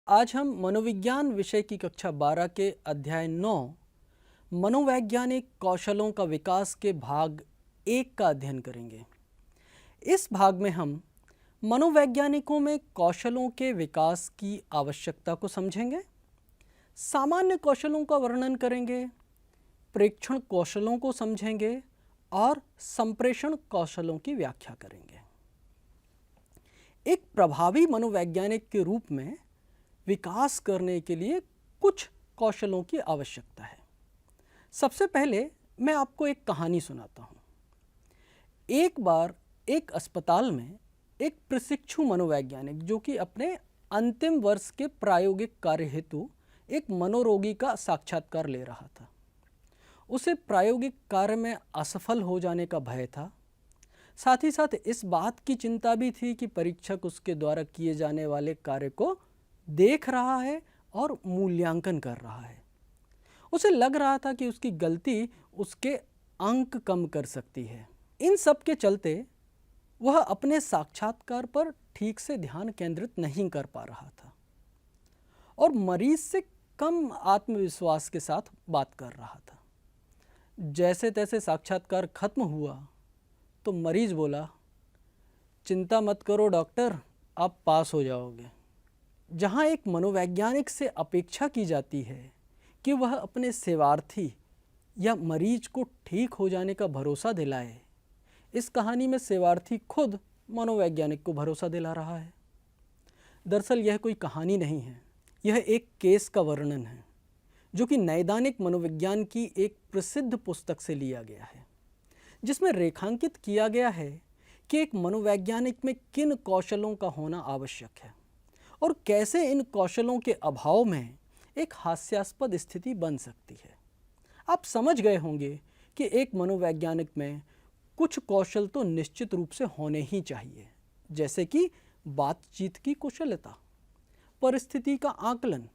आज हम मनोविज्ञान विषय की कक्षा 12 के अध्याय 9 मनोवैज्ञानिक कौशलों का विकास के भाग 1 का अध्ययन करेंगे। इस भाग में हम मनोवैज्ञानिकों में कौशलों के विकास की आवश्यकता को समझेंगे, सामान्य कौशलों का वर्णन करेंगे, प्रेक्षण कौशलों को समझेंगे और संप्रेषण कौशलों की व्याख्या करेंगे। एक प्रभावी मनोवैज्ञानिक के रूप में विकास करने के लिए कुछ कौशलों की आवश्यकता है। सबसे पहले मैं आपको एक कहानी सुनाता हूँ। एक बार एक अस्पताल में एक प्रशिक्षु मनोवैज्ञानिक जो कि अपने अंतिम वर्ष के प्रायोगिक कार्य हेतु एक मनोरोगी का साक्षात्कार ले रहा था। उसे प्रायोगिक कार्य में असफल हो जाने का भय था। साथ ही साथ इस बात की चिंता भी थी कि परीक्षक उसके द्वारा किए जाने वाले कार्य को देख रहा है और मूल्यांकन कर रहा है। उसे लग रहा था कि उसकी गलती उसके अंक कम कर सकती है। इन सब के चलते वह अपने साक्षात्कार पर ठीक से ध्यान केंद्रित नहीं कर पा रहा था और मरीज से कम आत्मविश्वास के साथ बात कर रहा था। जैसे तैसे साक्षात्कार खत्म हुआ तो मरीज बोला, चिंता मत करो डॉक्टर, आप पास हो जाओगे। जहाँ एक मनोवैज्ञानिक से अपेक्षा की जाती है कि वह अपने सेवार्थी या मरीज को ठीक हो जाने का भरोसा दिलाए, इस कहानी में सेवार्थी खुद मनोवैज्ञानिक को भरोसा दिला रहा है। दरअसल यह कोई कहानी नहीं है, यह एक केस का वर्णन है जो कि नैदानिक मनोविज्ञान की एक प्रसिद्ध पुस्तक से लिया गया है, जिसमें रेखांकित किया गया है कि एक मनोवैज्ञानिक में किन कौशलों का होना आवश्यक है और कैसे इन कौशलों के अभाव में एक हास्यास्पद स्थिति बन सकती है। आप समझ गए होंगे कि एक मनोवैज्ञानिक में कुछ कौशल तो निश्चित रूप से होने ही चाहिए, जैसे कि बातचीत की कुशलता, परिस्थिति का आकलन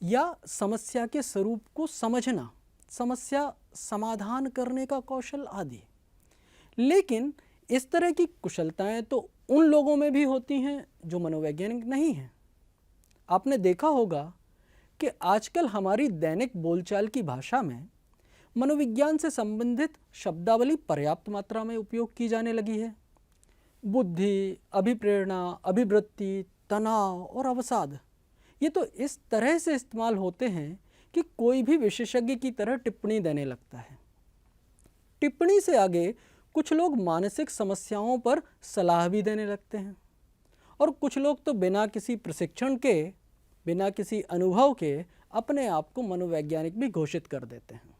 या समस्या के स्वरूप को समझना, समस्या समाधान करने का कौशल आदि। लेकिन इस तरह की कुशलताएं तो उन लोगों में भी होती हैं जो मनोवैज्ञानिक नहीं हैं। आपने देखा होगा कि आजकल हमारी दैनिक बोलचाल की भाषा में मनोविज्ञान से संबंधित शब्दावली पर्याप्त मात्रा में उपयोग की जाने लगी है। बुद्धि, अभिप्रेरणा, अभिवृत्ति, तनाव और अवसाद, ये तो इस तरह से इस्तेमाल होते हैं कि कोई भी विशेषज्ञ की तरह टिप्पणी देने लगता है। टिप्पणी से आगे कुछ लोग मानसिक समस्याओं पर सलाह भी देने लगते हैं और कुछ लोग तो बिना किसी प्रशिक्षण के, बिना किसी अनुभव के अपने आप को मनोवैज्ञानिक भी घोषित कर देते हैं।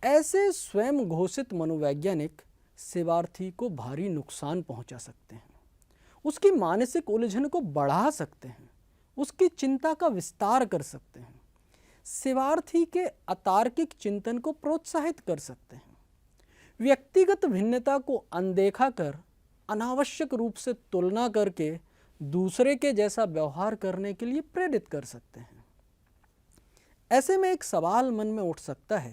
ऐसे स्वयं घोषित मनोवैज्ञानिक सेवार्थी को भारी नुकसान पहुंचा सकते हैं, उसकी मानसिक उलझन को बढ़ा सकते हैं, उसकी चिंता का विस्तार कर सकते हैं, सेवार्थी के अतार्किक चिंतन को प्रोत्साहित कर सकते हैं, व्यक्तिगत भिन्नता को अनदेखा कर अनावश्यक रूप से तुलना करके दूसरे के जैसा व्यवहार करने के लिए प्रेरित कर सकते हैं। ऐसे में एक सवाल मन में उठ सकता है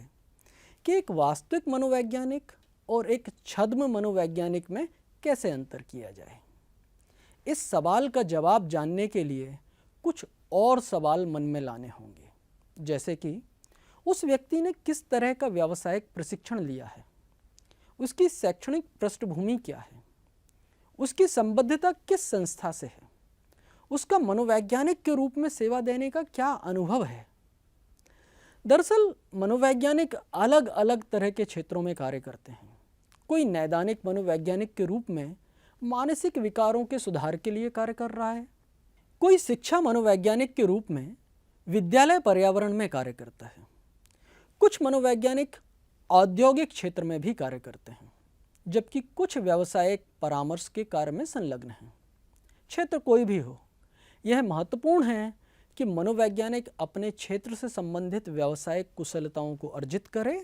कि एक वास्तविक मनोवैज्ञानिक और एक छद्म मनोवैज्ञानिक में कैसे अंतर किया जाए। इस सवाल का जवाब जानने के लिए कुछ और सवाल मन में लाने होंगे, जैसे कि उस व्यक्ति ने किस तरह का व्यावसायिक प्रशिक्षण लिया है, उसकी शैक्षणिक पृष्ठभूमि क्या है, उसकी संबद्धता किस संस्था से है, उसका मनोवैज्ञानिक के रूप में सेवा देने का क्या अनुभव है। दरअसल मनोवैज्ञानिक अलग अलग तरह के क्षेत्रों में कार्य करते हैं। कोई नैदानिक मनोवैज्ञानिक के रूप में मानसिक विकारों के सुधार के लिए कार्य कर रहा है, कोई शिक्षा मनोवैज्ञानिक के रूप में विद्यालय पर्यावरण में कार्य करता है, कुछ मनोवैज्ञानिक औद्योगिक क्षेत्र में भी कार्य करते हैं, जबकि कुछ व्यावसायिक परामर्श के कार्य में संलग्न हैं। क्षेत्र कोई भी हो, यह महत्वपूर्ण है कि मनोवैज्ञानिक अपने क्षेत्र से संबंधित व्यावसायिक कुशलताओं को अर्जित करे।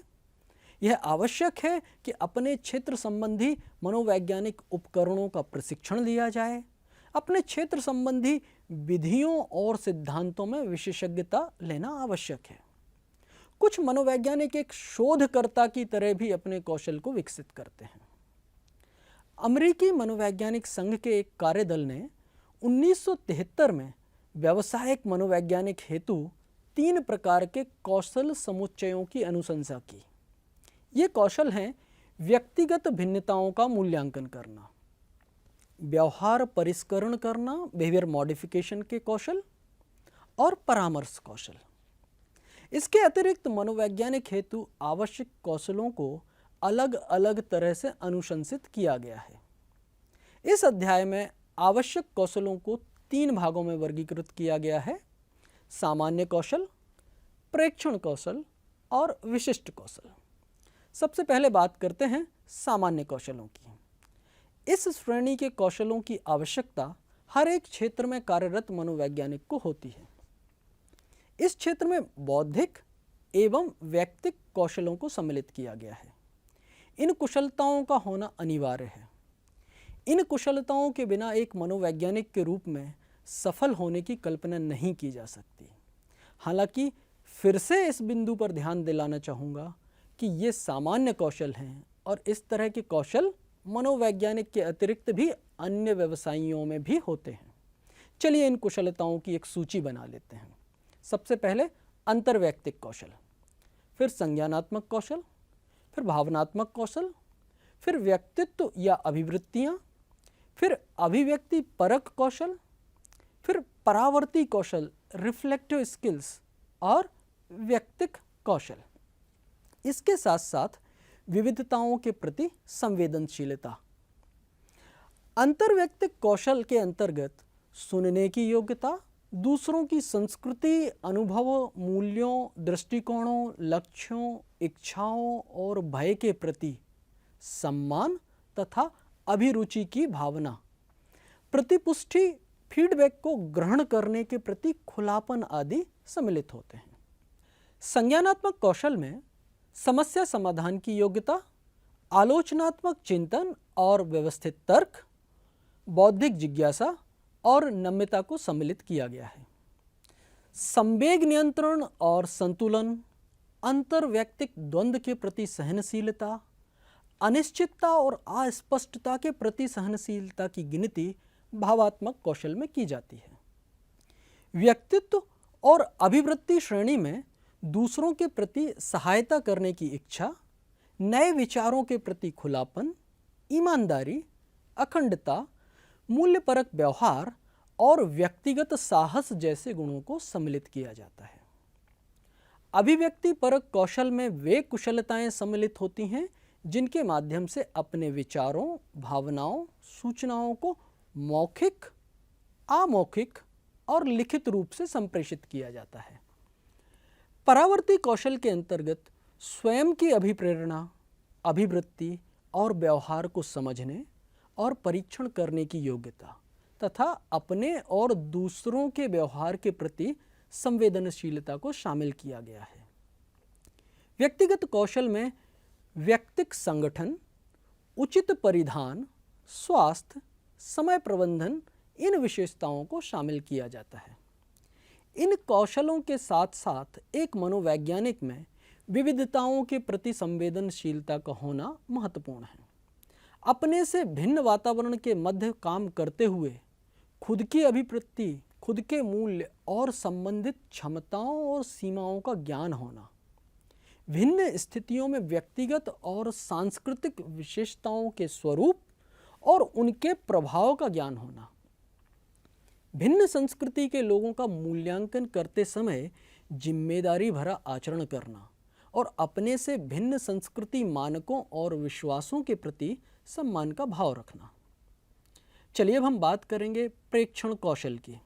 यह आवश्यक है कि अपने क्षेत्र संबंधी मनोवैज्ञानिक उपकरणों का प्रशिक्षण लिया जाए, अपने क्षेत्र संबंधी विधियों और सिद्धांतों में विशेषज्ञता लेना आवश्यक है। कुछ मनोवैज्ञानिक एक शोधकर्ता की तरह भी अपने कौशल को विकसित करते हैं। अमेरिकी मनोवैज्ञानिक संघ के एक कार्यदल ने 1973 में व्यावसायिक मनोवैज्ञानिक हेतु 3 प्रकार के कौशल समुच्चयों की अनुशंसा की। ये कौशल हैं व्यक्तिगत भिन्नताओं का मूल्यांकन करना, व्यवहार परिष्करण करना, बिहेवियर मॉडिफिकेशन के कौशल, और परामर्श कौशल। इसके अतिरिक्त मनोवैज्ञानिक हेतु आवश्यक कौशलों को अलग अलग तरह से अनुशंसित किया गया है। इस अध्याय में आवश्यक कौशलों को 3 भागों में वर्गीकृत किया गया है: सामान्य कौशल, प्रेक्षण कौशल और विशिष्ट कौशल। सबसे पहले बात करते हैं सामान्य कौशलों की। इस श्रेणी के कौशलों की आवश्यकता हर एक क्षेत्र में कार्यरत मनोवैज्ञानिक को होती है। इस क्षेत्र में बौद्धिक एवं व्यक्तिक कौशलों को सम्मिलित किया गया है। इन कुशलताओं का होना अनिवार्य है। इन कुशलताओं के बिना एक मनोवैज्ञानिक के रूप में सफल होने की कल्पना नहीं की जा सकती। हालांकि फिर से इस बिंदु पर ध्यान दिलाना चाहूँगा कि ये सामान्य कौशल हैं और इस तरह के कौशल मनोवैज्ञानिक के अतिरिक्त भी अन्य व्यवसायों में भी होते हैं। चलिए इन कुशलताओं की एक सूची बना लेते हैं। सबसे पहले अंतर्वैयक्तिक कौशल, फिर संज्ञानात्मक कौशल, फिर भावनात्मक कौशल, फिर व्यक्तित्व या अभिवृत्तियाँ, फिर अभिव्यक्ति परक कौशल, फिर परावर्ती कौशल रिफ्लेक्टिव स्किल्स और व्यक्तिक कौशल। इसके साथ साथ विविधताओं के प्रति संवेदनशीलता। अंतर्वैयक्तिक कौशल के अंतर्गत सुनने की योग्यता, दूसरों की संस्कृति, अनुभवों, मूल्यों, दृष्टिकोणों, लक्ष्यों, इच्छाओं और भय के प्रति सम्मान तथा अभिरुचि की भावना, प्रतिपुष्टि, फीडबैक को ग्रहण करने के प्रति खुलापन आदि सम्मिलित होते हैं। संज्ञानात्मक कौशल में समस्या समाधान की योग्यता, आलोचनात्मक चिंतन और व्यवस्थित तर्क, बौद्धिक जिज्ञासा और नम्रता को सम्मिलित किया गया है। संवेग नियंत्रण और संतुलन, अंतर्वैयक्तिक द्वंद्व के प्रति सहनशीलता, अनिश्चितता और अस्पष्टता के प्रति सहनशीलता की गिनती भावात्मक कौशल में की जाती है। व्यक्तित्व और अभिवृत्ति श्रेणी में दूसरों के प्रति सहायता करने की इच्छा, नए विचारों के प्रति खुलापन, ईमानदारी, अखंडता, मूल्यपरक व्यवहार और व्यक्तिगत साहस जैसे गुणों को सम्मिलित किया जाता है। अभिव्यक्ति परक कौशल में वे कुशलताएं सम्मिलित होती हैं जिनके माध्यम से अपने विचारों, भावनाओं, सूचनाओं को मौखिक, अमौखिक और लिखित रूप से संप्रेषित किया जाता है। परावर्ती कौशल के अंतर्गत स्वयं की अभिप्रेरणा, अभिवृत्ति और व्यवहार को समझने और परीक्षण करने की योग्यता तथा अपने और दूसरों के व्यवहार के प्रति संवेदनशीलता को शामिल किया गया है। व्यक्तिगत कौशल में व्यक्तिक संगठन, उचित परिधान, स्वास्थ्य, समय प्रबंधन, इन विशेषताओं को शामिल किया जाता है। इन कौशलों के साथ साथ एक मनोवैज्ञानिक में विविधताओं के प्रति संवेदनशीलता का होना महत्वपूर्ण है। अपने से भिन्न वातावरण के मध्य काम करते हुए खुद की अभिवृत्ति, खुद के मूल्य और संबंधित क्षमताओं और सीमाओं का ज्ञान होना, भिन्न स्थितियों में व्यक्तिगत और सांस्कृतिक विशेषताओं के स्वरूप और उनके प्रभाव का ज्ञान होना, भिन्न संस्कृति के लोगों का मूल्यांकन करते समय जिम्मेदारी भरा आचरण करना और अपने से भिन्न संस्कृति मानकों और विश्वासों के प्रति सम्मान का भाव रखना। चलिए अब हम बात करेंगे प्रेक्षण कौशल की।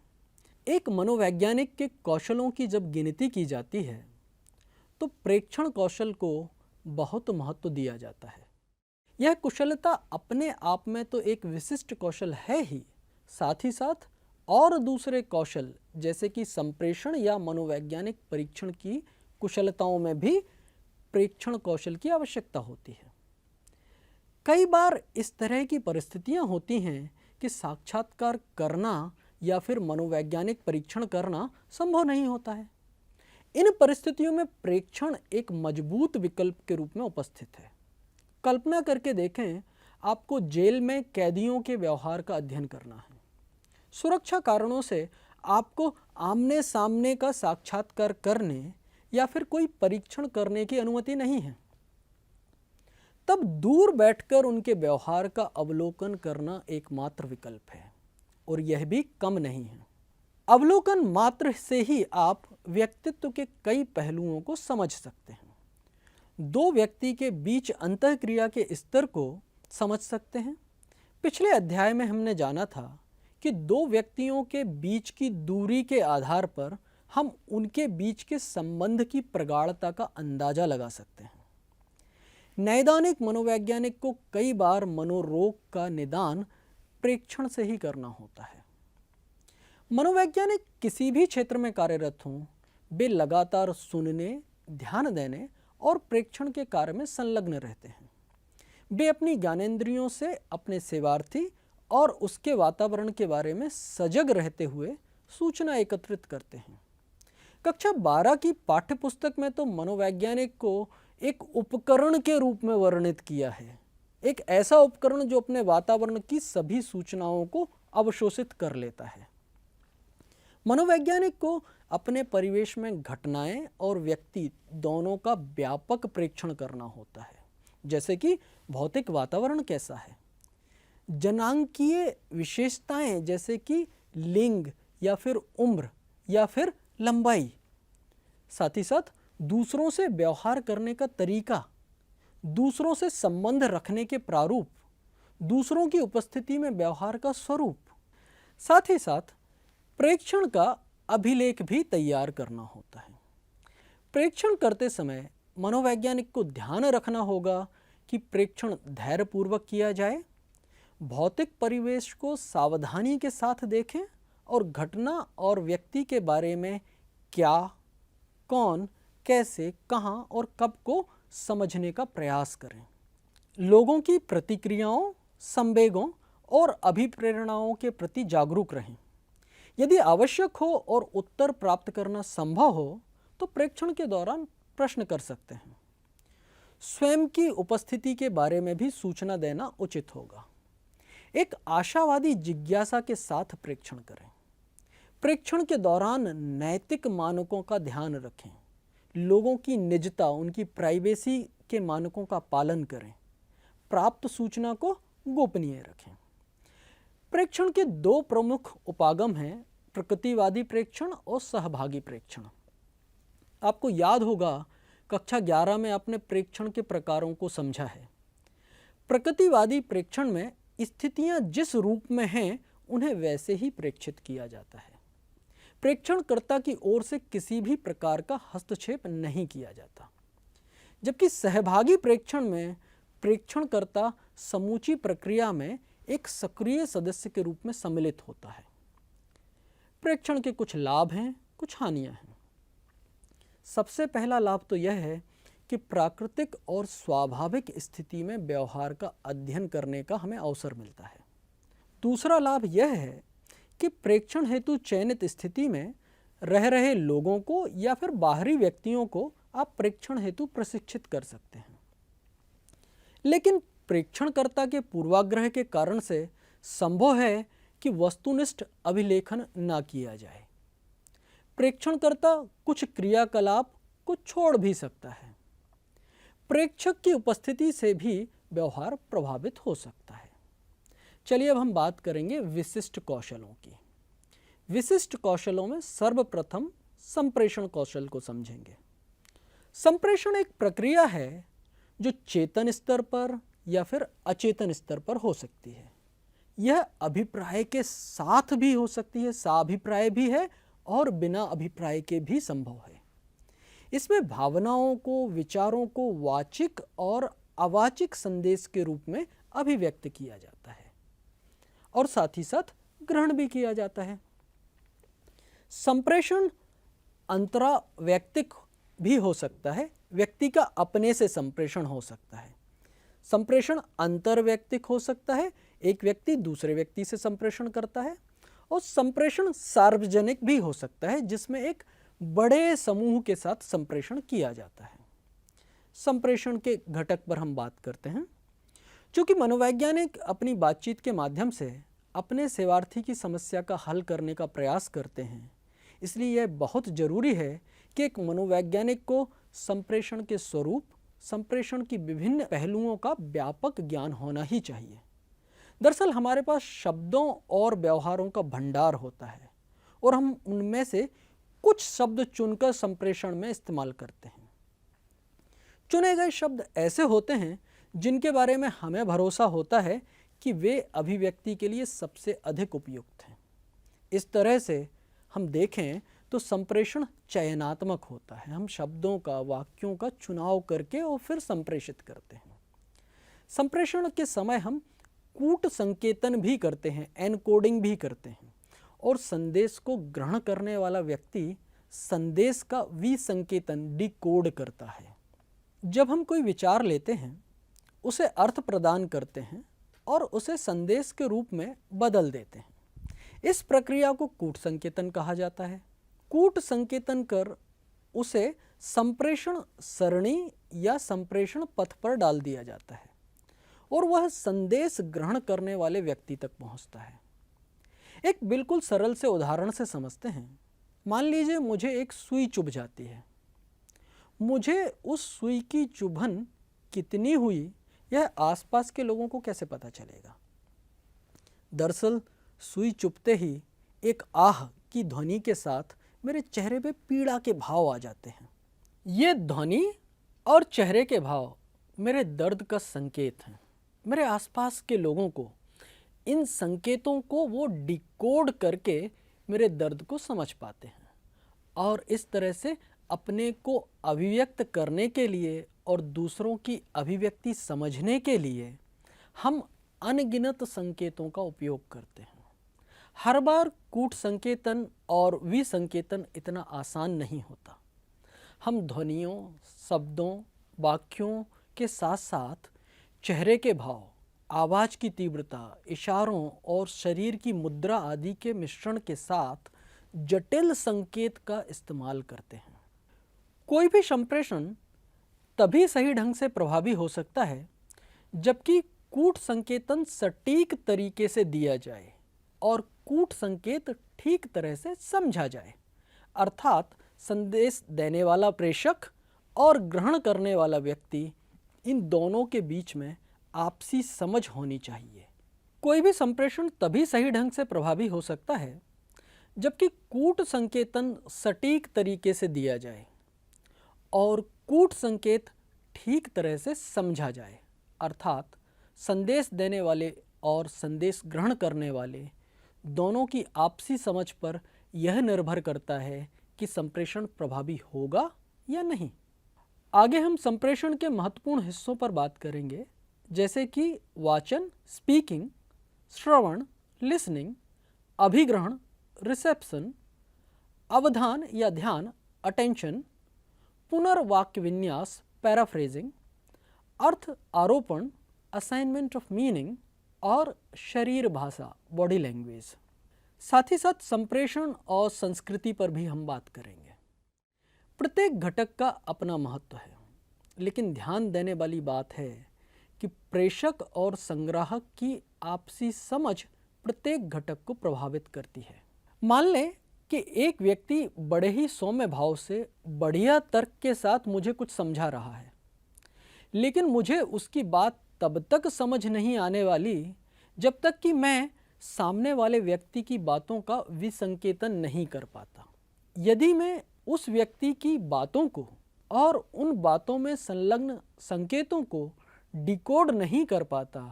एक मनोवैज्ञानिक के कौशलों की जब गिनती की जाती है तो प्रेक्षण कौशल को बहुत महत्व दिया जाता है। यह कुशलता अपने आप में तो एक विशिष्ट कौशल है ही, साथ ही साथ और दूसरे कौशल जैसे कि संप्रेषण या मनोवैज्ञानिक परीक्षण की कुशलताओं में भी प्रेक्षण कौशल की आवश्यकता होती है। कई बार इस तरह की परिस्थितियां होती हैं कि साक्षात्कार करना या फिर मनोवैज्ञानिक परीक्षण करना संभव नहीं होता है। इन परिस्थितियों में प्रेक्षण एक मजबूत विकल्प के रूप में उपस्थित है। कल्पना करके देखें, आपको जेल में कैदियों के व्यवहार का अध्ययन करना है। सुरक्षा कारणों से आपको आमने सामने का साक्षात्कार करने या फिर कोई परीक्षण करने की अनुमति नहीं है। तब दूर बैठकर उनके व्यवहार का अवलोकन करना एकमात्र विकल्प है, और यह भी कम नहीं है। अवलोकन मात्र से ही आप व्यक्तित्व के कई पहलुओं को समझ सकते हैं। दो व्यक्ति के बीच अंतःक्रिया के स्तर को समझ सकते हैं। पिछले अध्याय में हमने जाना था कि दो व्यक्तियों के बीच की दूरी के आधार पर हम उनके बीच के संबंध की प्रगाढ़ता का अंदाजा लगा सकते हैं। नैदानिक मनोवैज्ञानिक को कई बार मनोरोग का निदान प्रेक्षण से ही करना होता है। मनोवैज्ञानिक किसी भी क्षेत्र में कार्यरत हों, वे लगातार सुनने, ध्यान देने और प्रेक्षण के कार्य में संलग्न रहते हैं। वे अपनी ज्ञानेंद्रियों से अपने सेवार्थी और उसके वातावरण के बारे में सजग रहते हुए सूचना एकत्रित करते हैं। कक्षा 12 की पाठ्यपुस्तक में तो मनोवैज्ञानिक को एक उपकरण के रूप में वर्णित किया है, एक ऐसा उपकरण जो अपने वातावरण की सभी सूचनाओं को अवशोषित कर लेता है। मनोवैज्ञानिक को अपने परिवेश में घटनाएं और व्यक्ति दोनों का व्यापक प्रेक्षण करना होता है, जैसे कि भौतिक वातावरण कैसा है, जनांकीय विशेषताएं जैसे कि लिंग या फिर उम्र या फिर लंबाई, साथ ही साथ दूसरों से व्यवहार करने का तरीका, दूसरों से संबंध रखने के प्रारूप, दूसरों की उपस्थिति में व्यवहार का स्वरूप, साथ ही साथ प्रेक्षण का अभिलेख भी तैयार करना होता है। प्रेक्षण करते समय मनोवैज्ञानिक को ध्यान रखना होगा कि प्रेक्षण धैर्यपूर्वक किया जाए, भौतिक परिवेश को सावधानी के साथ देखें और घटना और व्यक्ति के बारे में क्या, कौन, कैसे, कहाँ और कब को समझने का प्रयास करें। लोगों की प्रतिक्रियाओं, संवेगों और अभिप्रेरणाओं के प्रति जागरूक रहें। यदि आवश्यक हो और उत्तर प्राप्त करना संभव हो तो प्रेक्षण के दौरान प्रश्न कर सकते हैं। स्वयं की उपस्थिति के बारे में भी सूचना देना उचित होगा। एक आशावादी जिज्ञासा के साथ प्रेक्षण करें। प्रेक्षण के दौरान नैतिक मानकों का ध्यान रखें। लोगों की निजता, उनकी प्राइवेसी के मानकों का पालन करें। प्राप्त सूचना को गोपनीय रखें। प्रेक्षण के दो प्रमुख उपागम हैं, प्रकृतिवादी प्रेक्षण और सहभागी प्रेक्षण। आपको याद होगा कक्षा 11 में आपने प्रेक्षण के प्रकारों को समझा है। प्रकृतिवादी प्रेक्षण में स्थितियां जिस रूप में हैं उन्हें वैसे ही प्रेक्षित किया जाता है। प्रेक्षणकर्ता की ओर से किसी भी प्रकार का हस्तक्षेप नहीं किया जाता, जबकि सहभागी प्रेक्षण में प्रेक्षणकर्ता समूची प्रक्रिया में एक सक्रिय सदस्य के रूप में सम्मिलित होता है। प्रेक्षण के कुछ लाभ हैं, कुछ हानियां हैं। सबसे पहला लाभ तो यह है कि प्राकृतिक और स्वाभाविक स्थिति में व्यवहार का अध्ययन करने का हमें अवसर मिलता है। दूसरा लाभ यह है कि प्रेक्षण हेतु चयनित स्थिति में रह रहे लोगों को या फिर बाहरी व्यक्तियों को आप प्रेक्षण हेतु प्रशिक्षित कर सकते हैं। लेकिन प्रेक्षणकर्ता के पूर्वाग्रह के कारण से संभव है कि वस्तुनिष्ठ अभिलेखन न किया जाए। प्रेक्षणकर्ता कुछ क्रियाकलाप को छोड़ भी सकता है। प्रेक्षक की उपस्थिति से भी व्यवहार प्रभावित हो सकता है। चलिए अब हम बात करेंगे विशिष्ट कौशलों की। विशिष्ट कौशलों में सर्वप्रथम संप्रेषण कौशल को समझेंगे। संप्रेषण एक प्रक्रिया है जो चेतन स्तर पर या फिर अचेतन स्तर पर हो सकती है। यह अभिप्राय के साथ भी हो सकती है, साभिप्राय भी है और बिना अभिप्राय के भी संभव है। इसमें भावनाओं को, विचारों को वाचिक और अवाचिक संदेश के रूप में अभिव्यक्त किया जाता है और साथ ही साथ ग्रहण भी किया जाता है। संप्रेषण अंतरावैयक्तिक भी हो सकता है, व्यक्ति का अपने से संप्रेषण हो सकता है। संप्रेषण अंतरवैयक्तिक हो सकता है, एक व्यक्ति दूसरे व्यक्ति से संप्रेषण करता है, और संप्रेषण सार्वजनिक भी हो सकता है जिसमें एक बड़े समूह के साथ संप्रेषण किया जाता है। संप्रेषण के घटक पर हम बात करते हैं। चूँकि मनोवैज्ञानिक अपनी बातचीत के माध्यम से अपने सेवार्थी की समस्या का हल करने का प्रयास करते हैं, इसलिए यह बहुत ज़रूरी है कि एक मनोवैज्ञानिक को संप्रेषण के स्वरूप, संप्रेषण की विभिन्न पहलुओं का व्यापक ज्ञान होना ही चाहिए। दरअसल हमारे पास शब्दों और व्यवहारों का भंडार होता है और हम उनमें से कुछ शब्द चुनकर संप्रेषण में इस्तेमाल करते हैं। चुने गए शब्द ऐसे होते हैं जिनके बारे में हमें भरोसा होता है कि वे अभिव्यक्ति के लिए सबसे अधिक उपयुक्त हैं। इस तरह से हम देखें तो संप्रेषण चयनात्मक होता है। हम शब्दों का, वाक्यों का चुनाव करके और फिर संप्रेषित करते हैं। संप्रेषण के समय हम कूट संकेतन भी करते हैं, एनकोडिंग भी करते हैं, और संदेश को ग्रहण करने वाला व्यक्ति संदेश का विसंकेतन, डिकोड करता है। जब हम कोई विचार लेते हैं, उसे अर्थ प्रदान करते हैं और उसे संदेश के रूप में बदल देते हैं। इस प्रक्रिया को कूट संकेतन कहा जाता है। कूट संकेतन कर उसे संप्रेषण सरणी या संप्रेषण पथ पर डाल दिया जाता है और वह संदेश ग्रहण करने वाले व्यक्ति तक पहुंचता है। एक बिल्कुल सरल से उदाहरण से समझते हैं। मान लीजिए मुझे एक सुई चुभ जाती है। मुझे उस सुई की चुभन कितनी हुई यह आसपास के लोगों को कैसे पता चलेगा? दरअसल सुई चुभते ही एक आह की ध्वनि के साथ मेरे चेहरे पे पीड़ा के भाव आ जाते हैं। ये ध्वनि और चेहरे के भाव मेरे दर्द का संकेत हैं। मेरे आसपास के लोगों को इन संकेतों को वो डिकोड करके मेरे दर्द को समझ पाते हैं और इस तरह से अपने को अभिव्यक्त करने के लिए और दूसरों की अभिव्यक्ति समझने के लिए हम अनगिनत संकेतों का उपयोग करते हैं। हर बार कूट संकेतन और विसंकेतन इतना आसान नहीं होता। हम ध्वनियों, शब्दों, वाक्यों के साथ साथ चेहरे के भाव, आवाज़ की तीव्रता, इशारों और शरीर की मुद्रा आदि के मिश्रण के साथ जटिल संकेत का इस्तेमाल करते हैं। कोई भी संप्रेषण तभी सही ढंग से प्रभावी हो सकता है जबकि कूट संकेतन सटीक तरीके से दिया जाए और कूट संकेत ठीक तरह से समझा जाए, अर्थात संदेश देने वाला प्रेषक और ग्रहण करने वाला व्यक्ति, इन दोनों के बीच में आपसी समझ होनी चाहिए। कोई भी संप्रेषण तभी सही ढंग से प्रभावी हो सकता है जबकि कूट संकेतन सटीक तरीके से दिया जाए और कूट संकेत ठीक तरह से समझा जाए, अर्थात संदेश देने वाले और संदेश ग्रहण करने वाले दोनों की आपसी समझ पर यह निर्भर करता है कि संप्रेषण प्रभावी होगा या नहीं। आगे हम संप्रेषण के महत्वपूर्ण हिस्सों पर बात करेंगे, जैसे कि वाचन, स्पीकिंग, श्रवण, लिसनिंग, अभिग्रहण, रिसेप्शन, अवधान या ध्यान, अटेंशन, पुनर्वाक्य विन्यास, पैराफ्रेजिंग, अर्थ आरोपण, असाइनमेंट ऑफ मीनिंग और शरीर भाषा, बॉडी लैंग्वेज। साथ ही साथ संप्रेषण और संस्कृति पर भी हम बात करेंगे। प्रत्येक घटक का अपना महत्व है, लेकिन ध्यान देने वाली बात है कि प्रेषक और संग्राहक की आपसी समझ प्रत्येक घटक को प्रभावित करती है। मान लें कि एक व्यक्ति बड़े ही सौम्य भाव से बढ़िया तर्क के साथ मुझे कुछ समझा रहा है, लेकिन मुझे उसकी बात तब तक समझ नहीं आने वाली जब तक कि मैं सामने वाले व्यक्ति की बातों का विसंकेतन नहीं कर पाता। यदि मैं उस व्यक्ति की बातों को और उन बातों में संलग्न संकेतों को डिकोड नहीं कर पाता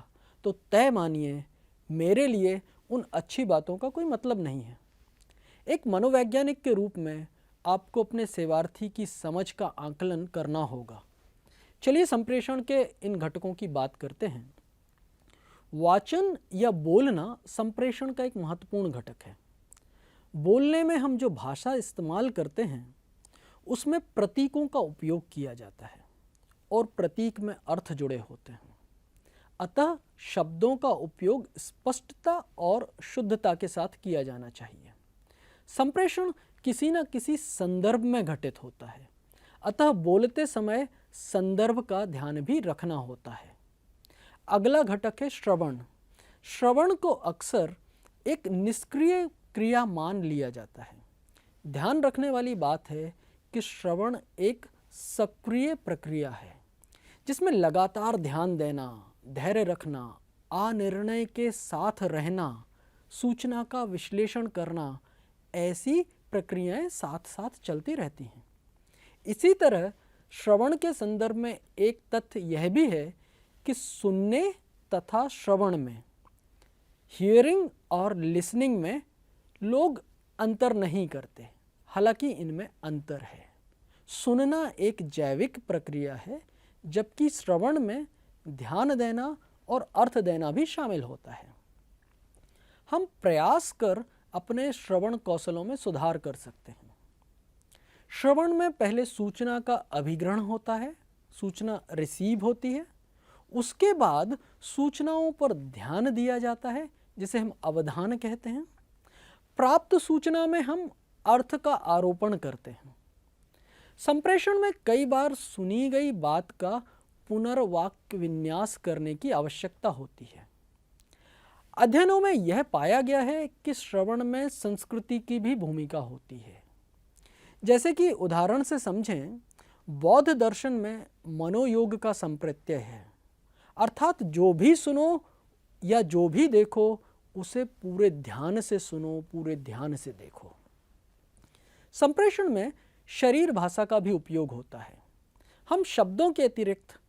तो तय मानिए मेरे लिए उन अच्छी बातों का कोई मतलब नहीं है। एक मनोवैज्ञानिक के रूप में आपको अपने सेवार्थी की समझ का आकलन करना होगा। चलिए संप्रेषण के इन घटकों की बात करते हैं। वाचन या बोलना संप्रेषण का एक महत्वपूर्ण घटक है। बोलने में हम जो भाषा इस्तेमाल करते हैं उसमें प्रतीकों का उपयोग किया जाता है और प्रतीक में अर्थ जुड़े होते हैं। अतः शब्दों का उपयोग स्पष्टता और शुद्धता के साथ किया जाना चाहिए। संप्रेषण किसी न किसी संदर्भ में घटित होता है, अतः बोलते समय संदर्भ का ध्यान भी रखना होता है। अगला घटक है श्रवण। श्रवण को अक्सर एक निष्क्रिय क्रिया मान लिया जाता है। ध्यान रखने वाली बात है कि श्रवण एक सक्रिय प्रक्रिया है जिसमें लगातार ध्यान देना, धैर्य रखना, अनिर्णय के साथ रहना, सूचना का विश्लेषण करना, ऐसी प्रक्रियाएं साथ साथ चलती रहती हैं। इसी तरह श्रवण के संदर्भ में एक तथ्य यह भी है कि सुनने तथा श्रवण में, हियरिंग और लिसनिंग में लोग अंतर नहीं करते, हालांकि इनमें अंतर है। सुनना एक जैविक प्रक्रिया है, जबकि श्रवण में ध्यान देना और अर्थ देना भी शामिल होता है। हम प्रयास कर अपने श्रवण कौशलों में सुधार कर सकते हैं। श्रवण में पहले सूचना का अभिग्रहण होता है, सूचना रिसीव होती है, उसके बाद सूचनाओं पर ध्यान दिया जाता है जिसे हम अवधान कहते हैं। प्राप्त सूचना में हम अर्थ का आरोपण करते हैं। संप्रेषण में कई बार सुनी गई बात का पुनर्वाक्य विन्यास करने की आवश्यकता होती है। अध्ययनों में यह पाया गया है कि श्रवण में संस्कृति की भी भूमिका होती है। जैसे कि उदाहरण से समझें, बौद्ध दर्शन में मनोयोग का संप्रत्यय है, अर्थात जो भी सुनो या जो भी देखो उसे पूरे ध्यान से सुनो, पूरे ध्यान से देखो। संप्रेषण में शरीर भाषा का भी उपयोग होता है। हम शब्दों के अतिरिक्त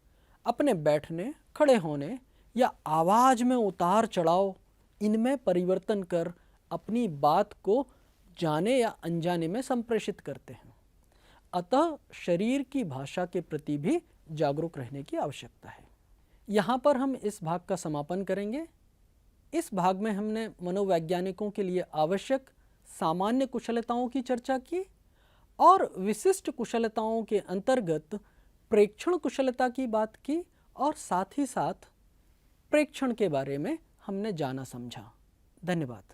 अपने बैठने, खड़े होने या आवाज़ में उतार चढ़ाव, इनमें परिवर्तन कर अपनी बात को जाने या अनजाने में संप्रेषित करते हैं। अतः शरीर की भाषा के प्रति भी जागरूक रहने की आवश्यकता है। यहाँ पर हम इस भाग का समापन करेंगे। इस भाग में हमने मनोवैज्ञानिकों के लिए आवश्यक सामान्य कुशलताओं की चर्चा की और विशिष्ट कुशलताओं के अंतर्गत प्रेक्षण कुशलता की बात की और साथ ही साथ प्रेक्षण के बारे में हमने जाना समझा। धन्यवाद।